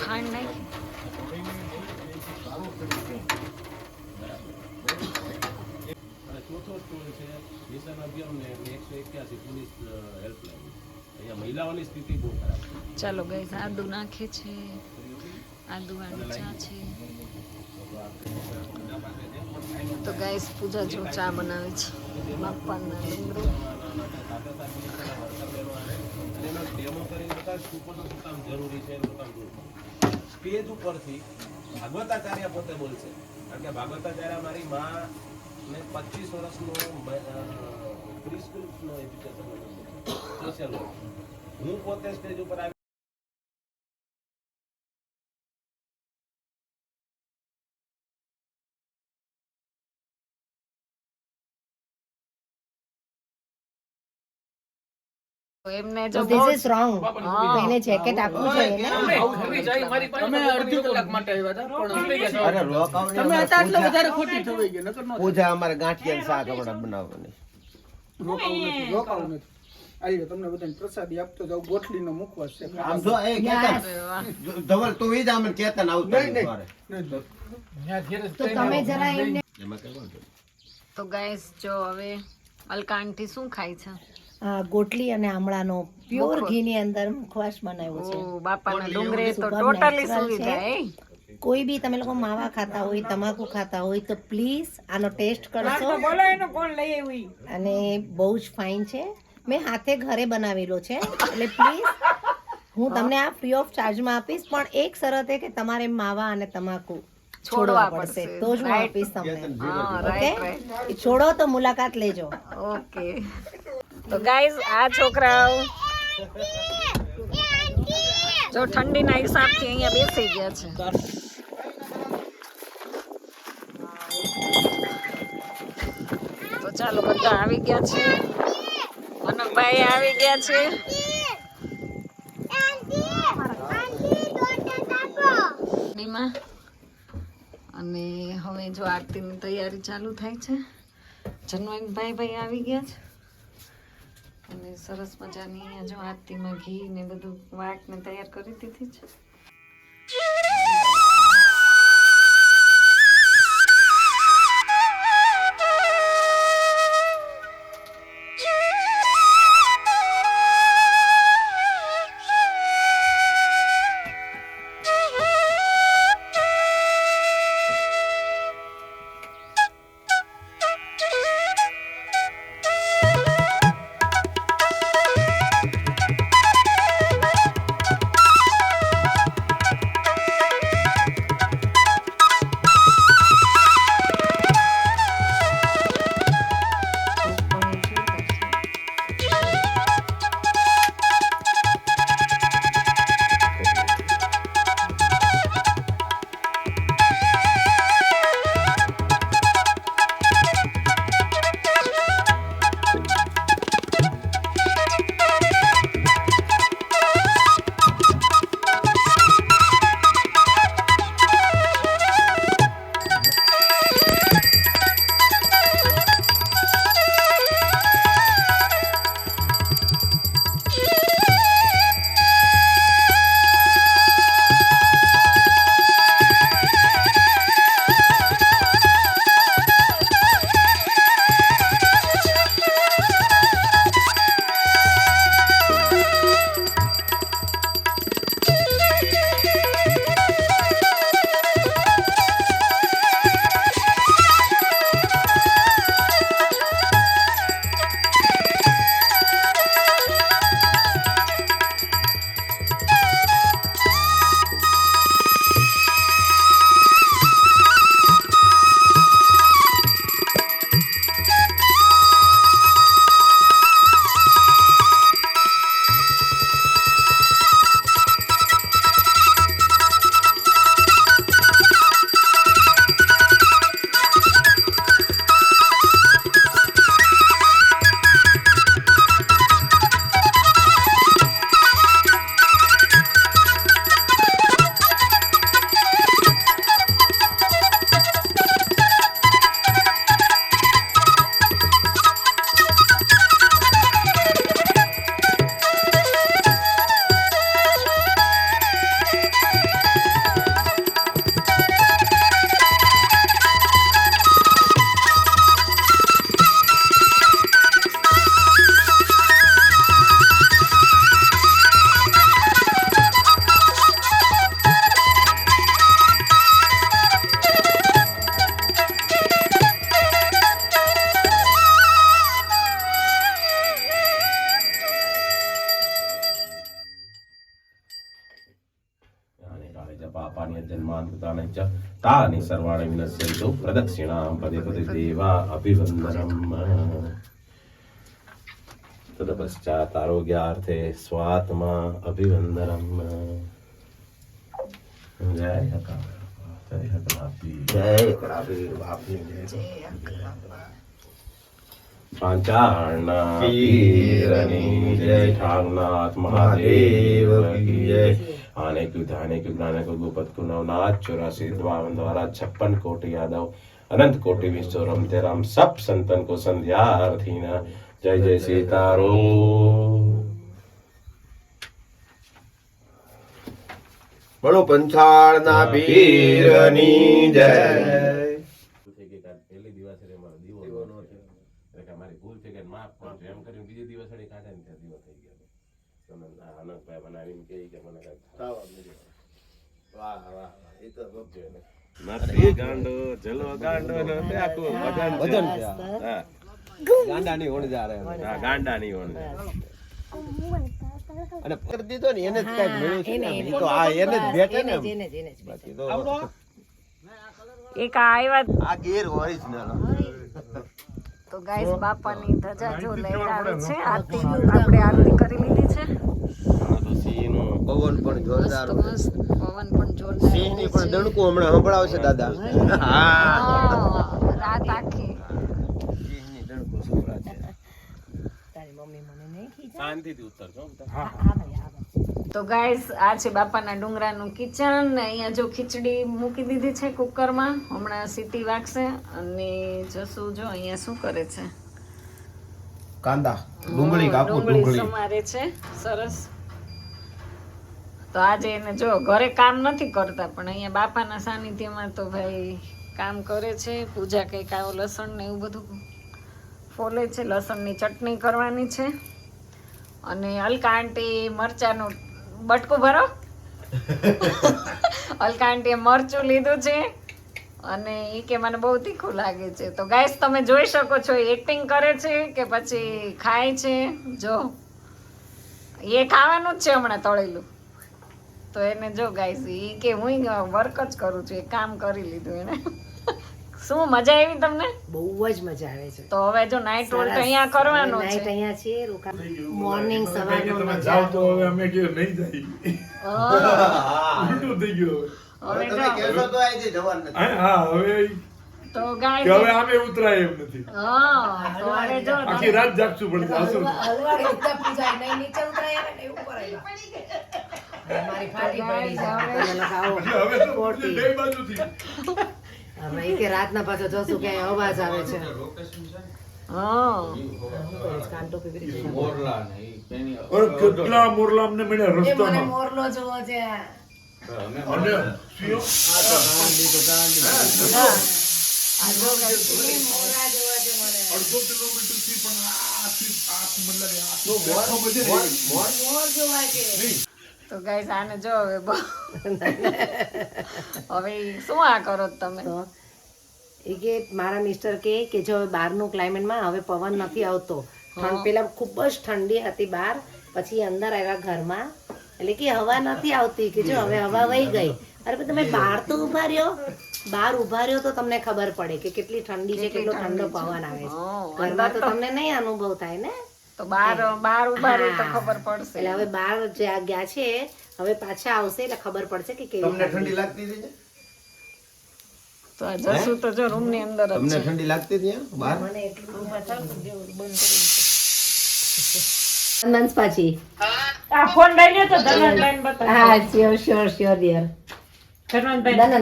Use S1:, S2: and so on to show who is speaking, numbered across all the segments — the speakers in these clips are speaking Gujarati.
S1: ખાંડ નાખી.
S2: ચોથો સ્ટોર છે મિશન અભિયાન ને 181 પોલીસ હેલ્પલાઇન. અહીંયા મહિલાઓની સ્થિતિ બહુ ખરાબ છે.
S1: ચાલો ગાઈસ, આદુ નાખે છે, આદુ વાળી ચા છે. તો ગાઈસ પૂજા જો ચા બનાવે છે બાપાના ડુંગળી.
S2: જરૂરી છે સ્ટેજ ઉપરથી ભાગવતાચાર્ય પોતે બોલશે, કારણ કે ભાગવતાચાર્ય મારી માં ને 25 વર્ષનો પ્રીસ્કૂલનો એજ્યુકેશન સોશિયલ વર્ક. હું પોતે સ્ટેજ ઉપર આવી
S1: એમને જો
S3: This is wrong. એને જેકેટ આપવું જોઈએ ને.
S4: તમે અડધી કલાક માટે આવ્યા હતા પણ
S5: અરે રોકાવણી
S4: તમે હતા એટલે વધારે ખોટી થવાઈ ગઈ નકર નો
S5: પૂજા અમારે ગાંઠિયા શાક હમણાં બનાવવાની.
S4: રોકાવું નથી. આયો તમને બધાને પ્રસાદી આપતો જાવ, ગોઠલીનો મુખવાસ છે.
S5: આમ જો એ કેતન ધવલ તું ઈ જ આમને કેતન આવતો
S4: નહીં. તો
S3: તમે જરા એમને
S5: એમાં કેવું
S1: તો ગાઈસ જો હવે અલકા આંટી શું ખાય છે?
S3: ગોટલી અને આમળાનો પ્યોર ઘીની અંદર મુખવાસ બનાવ્યો છે.
S1: ઓ બાપાના ડુંગળી તો
S3: Super
S1: ટોટલી
S3: natural
S1: સુવિધા
S3: છે.
S1: એ
S3: કોઈ બી તમે લોકો માવા ખાતા હોય, તમાકુ ખાતા હોય તો પ્લીઝ આનો ટેસ્ટ કરજો. અને બહુ જ ફાઇન છે. મેં હાથે ઘરે બનાવેલો છે એટલે પ્લીઝ હું તમને આ ફ્રી ઓફ ચાર્જમાં આપીશ, પણ એક શરત એ કે તમારે માવા અને તમાકુ છોડવા પડશે તો જ હું આપીશ તમને.
S1: હા
S3: ઓકે,
S1: રાઈટ
S3: છોડો તો મુલાકાત લેજો.
S1: ઓકે. તો ગાઈઝ આ છોકરાઓ જો ઠંડીના હિસાબથી અહીંયા બેસી ગયા છે. તો ચાલો બધા આવી ગયા છે. મનોભાઈ આવી ગયા છે. ડીમાં. અને હવે જો આરતીની તૈયારી ચાલુ થાય છે. જનવંતભાઈ આવી ગયા છે અને સરસ મજાની અહીંયા જો આરતીમાં ઘી ને બધું વાટ ને તૈયાર કરી દીધી છે.
S2: જન્માંતકાને ચ તાની સર્વાણિ વિનશ્યન્તુ પ્રદક્ષિણાં પદે પદે દેવા અભિવંદનમ તદપશ્ચાત આરોગ્યાર્થે સ્વાત્મા અભિવંદનમ જય
S5: જય બાપની જય
S2: પાંચાળના પીરની જય ઠાકનાથ મહાદેવ કી જય आने की ज्ञाने को गोपत को नवनाथ 84 द्वावन द्वारा 56 कोटि यादव अनंत कोटि विश्वरम तेराम सब संतन को संध्यार्थी जय जय सीतारो
S5: બોલો પંચાળના પીરની જય
S2: પહેલી દિવસે મારો દીવો નો થયો એટલે કે મારી ભૂલ થઈ ગઈ માફ કરજો એમ કરીને બીજે દિવસે કાઢે ને દીવો થઈ ગયો આનંદભાઈ બનાવીને કે મને
S5: વાહ વાહ એ તો
S2: નથી ગાંડો જલો ગાંડો ને તે આખું ભજન છે હા
S5: ગાંડાની ઓણજા રે
S2: હા ગાંડાની ઓણ
S5: અને કરી દીધો ને એને જ કઈક મળ્યું છે ને ઈ તો આ એને જ ભેટે ને બાકી તો
S1: એક આવ્યા
S5: આ ગેર ઓરિજિનલ
S1: તો ગાઈસ બાપાની ધજા જો લહેરાવે છે આરતી આપણે આરતી કરી લીધી છે
S2: તો સિંહનો
S5: પવન પણ જોરદાર
S1: મસ્ત મસ્ત પવન પણ જોરદાર
S5: સિંહ ની પણ દણકું હમણાં સંભળાવશે દાદા
S1: હા રાત આખી
S5: સિંહ ની દણકું સંભળાશે
S3: તારી મમ્મી મને નહીં ખીજા
S2: શાંતિથી ઉતરજો
S1: તો ગાઈસ આ છે બાપાના ડુંગરાનું કિચન ને અહીંયા જો ખીચડી મૂકી દીધી છે કુકરમાં હમણાં સીટી વાગશે અને જસુ જો અહીંયા શું કરે છે
S5: કાંદા ડુંગળી કાપો
S1: ડુંગળી સમારે છે સરસ તો આજે એને જો ઘરે કામ નથી કરતા પણ અહીંયા બાપાના સાનિધ્યમાં તો ભાઈ કામ કરે છે પૂજા કંઈક આવો લસણ ને એવું બધું ફોલે છે લસણની ચટણી કરવાની છે અને અલકા આંટી મરચાનું બટકું ભરો અલકા આંટીએ મરચું લીધું છે અને એ કે મને બહુ તીખું લાગે છે તો ગાઈસ તમે જોઈ શકો છો એક્ટિંગ કરે છે કે પછી ખાય છે જો એ ખાવાનું જ છે હમણાં તળેલું તો એને જો ગાઈસ એ કે હું વર્ક જ કરું છું એ કામ કરી લીધું એને શું મજા આવી તમને
S3: બહુ જ મજા આવે છે
S1: તો હવે જો નાઇટ હોલ્ટ અહીંયા કરવાનો
S3: નાઈટ
S1: છે
S3: અહીંયા છે રોકા મોર્નિંગ સવારનો
S6: તમે
S3: મજા
S6: જાઓ તો હવે અમે કે નહીં જાય ઉલટું થઈ ગયું
S1: હવે
S5: તમે
S1: જો
S5: કહેશો તો આઈ જઈ જવાનું નથી
S6: હા હવે
S1: તો
S6: કે
S1: ગાઈસ
S6: હવે આમે ઉતરાય એમ નથી
S1: હા તો હવે જો
S6: આખી રાત જાગશું પડશે આસુર
S3: હલવાડી ઉત્તર પૂજાય નહીં નીચે ઉતરાય ને એવું કરાય મારી ફાટી પડી છે તમે લગાવો
S6: હવે તો બે બાજુથી
S3: હવે કે રાતના પાછો જોશું કે અવાજ આવે છે
S1: હા
S3: કાંટો પીવડી
S6: ઓર કેટલા મોરલા અમને મળ્યા
S3: મને
S6: રસ્તામાં
S3: મોરલો જોવો છે
S6: અને સિંહ
S3: મોરલા જોવા છે મને
S6: અડધો કિલોમીટર થી પણ આખું મતલબ આખું બેઠો બજે
S3: મોર જોવા છે
S1: તો ગાઈસ આને જો હવે હવે શું આ કરો છો તમે
S3: તો એ કે મારા મિસ્ટર કે જો હવે બહારનું ક્લાઇમેટમાં હવે પવન નથી આવતો પેલા ખૂબ જ ઠંડી હતી બહાર પછી અંદર આવ્યા ઘરમાં એટલે કે હવા નથી આવતી કે જો હવે હવા વહી ગઈ અરે પણ તમે બહાર તો ઉભા રહ્યો તો તમને ખબર પડે કે કેટલી ઠંડી છે કેટલો ઠંડો પવન આવે છે ઘરમાં તો તમને નહીં અનુભવ થાય ને
S1: તો બહાર ઉભા રહી તો ખબર પડશે
S3: એટલે હવે બહાર જે આ ગયા છે હવે પાછા આવશે એટલે ખબર પડશે કે કેવી
S5: તમને ઠંડી લાગતી હતી ને?
S1: તો આ જસુ તો જો રૂમ ની અંદર જ
S5: તમને
S1: છે
S5: ઠંડી લાગતી હતી એમ? બહાર
S3: મને એટલું મંથ પાછી
S1: આ ફોન લઈ લ્યો તો ધનન લાઈન બતા
S3: હા શ્યોર ડિયર
S1: ધનનભાઈ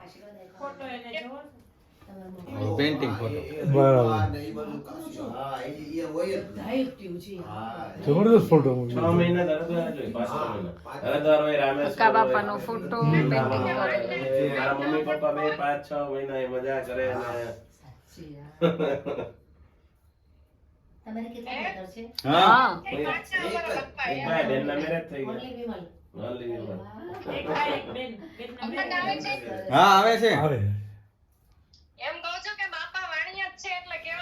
S5: પેઇન્ટિંગ ફોટો
S6: બરાબર
S5: હા એ હોય જ ને.
S6: જબરદસ્ત ફોટો
S2: 6 મહિના હરિદ્વાર જોઈ 5 મહિના હરિદ્વાર હોય રામેશ્વર
S1: કા બાપાનો ફોટો પેઇન્ટિંગ કરેલો
S2: મારા મમ્મી પપ્પા બે 5-6 મહિના એ મજા કરે અને
S3: તમારે કેટલા બેટર છે
S1: હા
S2: એક ભાઈ બેનના મેરેજ થઈ ગયા ઓનલી વિમલ.
S5: હા આવે છે
S6: આવે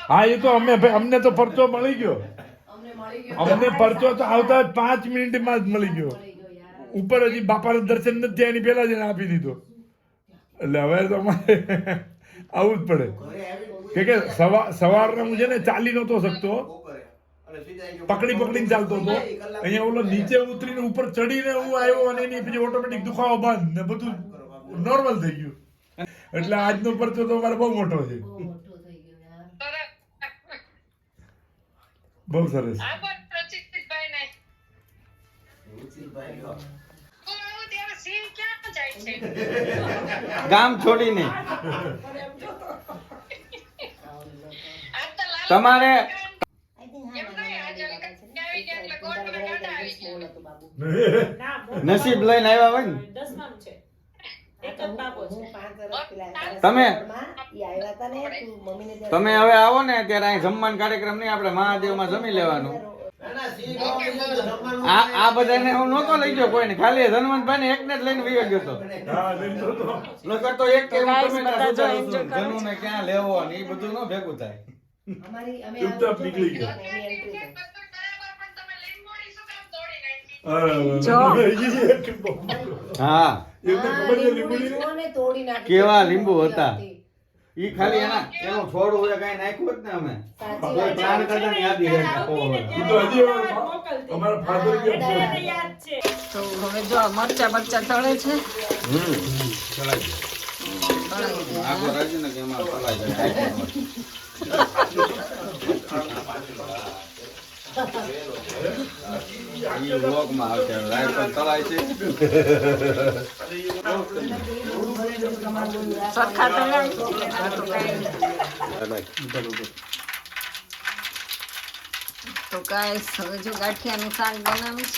S6: હા એ તો અમને તો પરચો મળી ગયો અમને પરચો તો આવતા 5 મિનિટમાં જ મળી ગયો ઉપર હજી બાપાના દર્શન નથી થયા એની પહેલા જ એને આપી દીધો એટલે હવે તમારે આવું જ પડે કે સવારના હું છે ને ચાલી નહોતો શકતો, પકડીને ચાલતો હતો. અહીંયા ઓલો નીચે ઉતરીને ઉપર ચડીને હું આવ્યો અને એની પછી ઓટોમેટિક દુખાવો બંધ ને બધું નોર્મલ થઈ ગયું. એટલે આજનો પરચો તો મારે બહુ મોટો છે, બહુ સરસ.
S7: ગામ છોડીને તમારે નસીબ લઈને આવ્યા હોય ને તમે હવે આવો ને ત્યારે અહીં જમવાનો કાર્યક્રમ નહીં, આપણે મહાદેવમાં જમી લેવાનું. આ બધાને હું નહોતો લઈ ગયો કોઈને, ખાલી ધનવંતભાઈ ને એકને જ લઈને વયો ગયો હતો. નકર તો એક કે હું તમે જનુ ને ક્યાં લેવો ને એ બધું ન ભેગું થાય.
S6: ચૂપચાપ નીકળી ગયો.
S7: હા
S6: એમને ખબર છે લીંબુડી?
S7: કેવા લીંબુ હતા ઈ, ખાલી એનું છોડવું એ કઈ નાખ્યું જ ને અમે કોઈ પ્લાન કરતા ને યાદ રહે.
S6: ઈ તો હજી અમારા ફાધર કે
S1: તો હવે જો મરચા બરચા તળે છે.
S7: આખો રાજ્ય ને કે એમાં ફલાઈ જાય. ઈ વ્લોગમાં આવશે, લાઈવ પણ તળાય છે.
S1: સરખા તળાય તો કાંઈ તો કાંઈ હવે જો ગાંઠિયાનું શાક બનાવીશ.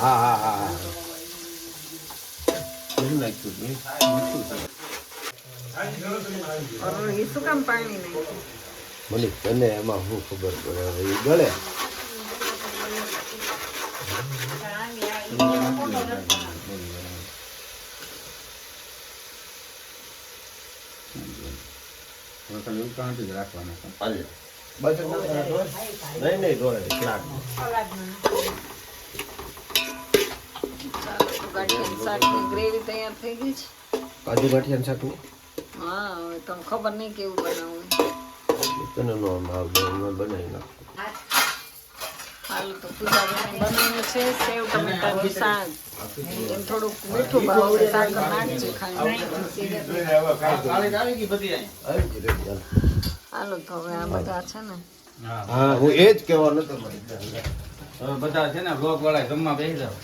S5: હા હા હા
S1: એ શું કામ પાણી નહીં?
S5: મને તને એમાં શું ખબર પડે, હવે એ ગળે. બસ નહીં ધોળે
S1: ગાંઠિયાનું શાકની ગ્રેવી તૈયાર થઈ ગઈ છે.
S5: કાજુ ગાંઠિયા શાક ની
S1: હા હવે તમને ખબર નહીં કેવું બનાવવું.
S5: તને નો બનાવી નાખ.
S1: હાલ તો પૂજાબેન બનાવ્યું છે સેવ ટમેટાનું શાક. એમ થોડુંક મીઠું ભાવે સાકર નાખજે ખાઈ. હાલો તો હવે આ બધા છે ને
S5: હા હું એ જ કહેવાનો હતો.
S7: હવે બધા છે ને વ્લોગ વાળા જમવા બેસી જાવ.